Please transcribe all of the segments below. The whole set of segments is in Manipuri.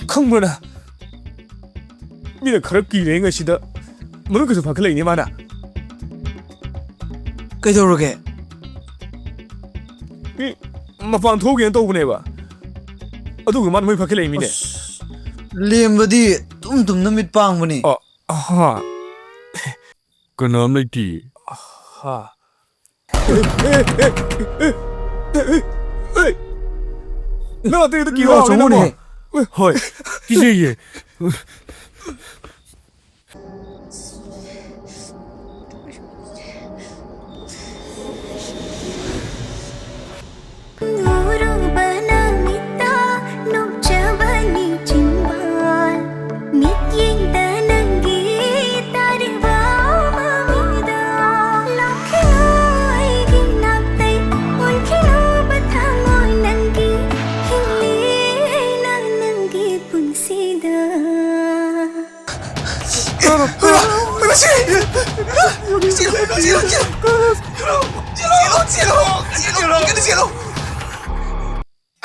ꯈꯪꯕ꯭ꯔꯅ ꯃꯤꯅ ꯈꯔ ꯀꯤꯔꯦ ꯉꯁꯤꯗ ꯃꯅꯨꯡꯗꯁꯨ ꯐꯥꯒꯠꯂꯛꯏꯅꯦ ꯃꯥꯅ ꯀꯩꯗꯧꯔꯒꯦ ꯃꯄꯥꯟ ꯊꯣꯛꯒꯦꯅ ꯇꯧꯕꯅꯦꯕ ꯑꯗꯨꯒ ꯃꯥꯅ ꯃꯣꯏ ꯐꯥꯒꯠꯂꯛꯏꯃꯤꯅꯦ ꯂꯦꯝꯕꯗꯤ ꯇꯨꯝꯅ ꯃꯤꯠ ꯄꯥꯡꯕꯅꯤ ꯑꯍꯥ ꯀꯅꯥꯝ ꯂꯩꯇꯦ ꯑꯍꯥ ꯅꯪ ꯑꯇꯩꯗ ꯀꯤꯔꯣ ꯆꯪꯉꯣꯅꯦ ꯍꯣꯏ ꯀꯤꯖꯩꯌꯦ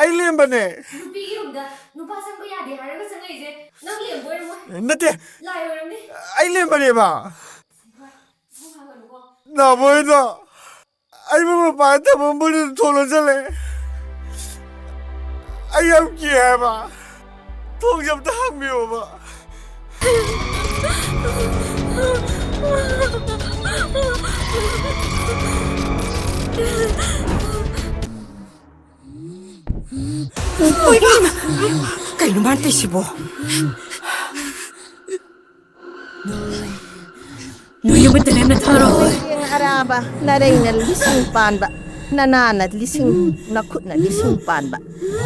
ꯑꯩ ꯂꯦꯝꯕꯅꯦ ꯅꯨꯄꯤꯒꯤ ꯔꯨꯝꯗ ꯅꯨꯄꯥ ꯆꯪꯕ ꯌꯥꯗꯦ ꯍꯥꯏꯔꯒ ꯆꯪꯉꯛꯏꯁꯦ ꯅꯪ ꯂꯦꯝꯕ ꯑꯣꯏꯔꯝꯃꯣꯏ ꯅꯠꯇꯦ ꯂꯥꯏ ꯑꯣꯏꯔꯝꯅꯤ ꯑꯩ ꯂꯦꯝꯕꯅꯦꯕ ꯍꯥꯡꯒꯅꯨꯀꯣ ꯅꯥꯕꯣꯏꯗꯣ ꯑꯩꯕꯨ ꯃꯄꯥꯟ ꯊꯝꯃꯝꯕꯗꯨ ꯊꯣꯛꯂ ꯆꯠꯂꯦ ꯑꯩ ꯌꯥꯝ ꯀꯤ ꯍꯥꯏꯕ ꯊꯣꯡꯁꯦ ꯑꯝꯇ ꯍꯥꯡꯕꯤꯌꯣꯕ ꯀꯩꯅꯣ ꯃꯥꯅ ꯇꯧꯏꯁꯤꯕꯣ ꯅꯣꯏ ꯑꯃꯠꯇ ꯂꯦꯝꯅ ꯊꯥꯔꯣ ꯌꯦꯡ ꯑꯔꯥꯕ ꯅꯔꯩꯅ ꯂꯤꯁꯤꯡ ꯄꯥꯟꯕ ꯅꯅꯥꯅ ꯂꯤꯁꯤꯡ ꯅꯈꯨꯠꯅ ꯂꯤꯁꯤꯡ ꯄꯥꯟꯕ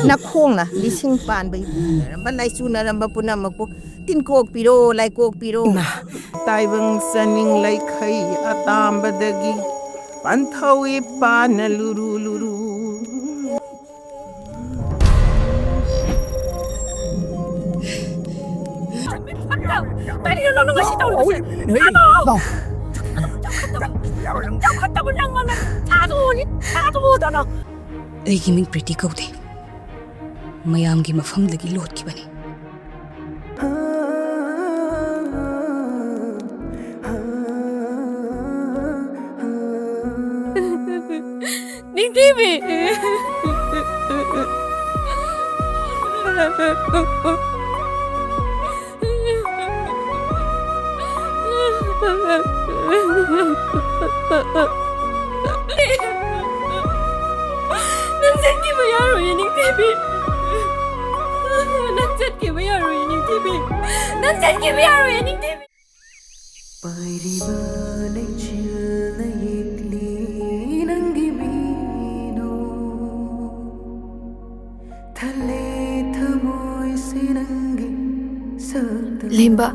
ꯅꯈꯣꯡꯅ ꯂꯤꯁꯤꯡ ꯄꯥꯟꯕ ꯏꯕꯨꯡꯅꯔꯝꯕ ꯂꯥꯏꯆꯨꯅꯔꯝꯕ ꯄꯨꯝꯅꯃꯛꯄꯨ ꯇꯤꯟꯀꯣꯛꯄꯤꯔꯣ ꯂꯥꯏꯀꯣꯛꯄꯤꯔꯣ ꯇꯥꯏꯕꯪ ꯆꯅꯤꯡ ꯂꯩꯈꯩ ꯑꯇꯥꯝꯕꯗꯒꯤ ꯄꯟꯊꯧꯏ ꯄꯥꯅ ꯂꯨꯔꯨ ꯂꯨꯔꯨ ꯀꯔꯤꯅꯣ ꯅꯪꯅ ꯉꯁꯤ ꯇꯧꯔꯤꯕꯁꯦ ꯆꯥꯎꯈꯠꯇꯕ ꯅꯪ ꯑꯃ ꯊꯥꯗꯣꯛꯑꯣꯗꯅ ꯑꯩꯒꯤ ꯃꯤꯡ ꯄ꯭ꯔꯤꯇꯤ ꯀꯧꯗꯦ ꯃꯌꯥꯝꯒꯤ ꯃꯐꯝꯗꯒꯤ ꯂꯣꯠꯈꯤꯕꯅꯤ ꯅꯤꯡꯊꯤꯕꯤ ꯅꯪ ꯆꯠꯈꯤꯕ ꯌꯥꯔꯣꯏꯌꯦ ꯅꯤꯡꯊꯤꯕꯤ ꯅꯪ ꯆꯠꯈꯤꯕ ꯌꯥꯔꯣꯏꯌꯦ ꯅꯤꯡꯊꯤꯕꯤ ꯅꯪ ꯆꯠꯈꯤꯕ ꯌꯥꯔꯣꯏꯌꯦ ꯅꯤꯡꯊꯤꯕꯤ ꯄꯥꯏꯔꯤꯕ ꯂꯩꯆꯤꯜꯅ ꯌꯦꯛꯂꯤ ꯅꯪꯒꯤ ꯃꯤꯅꯣ ꯊꯜꯂꯦ ꯊꯃꯣꯏꯁꯦ ꯅꯪꯒꯤ ꯁꯛꯇꯝ ꯂꯦꯝꯕ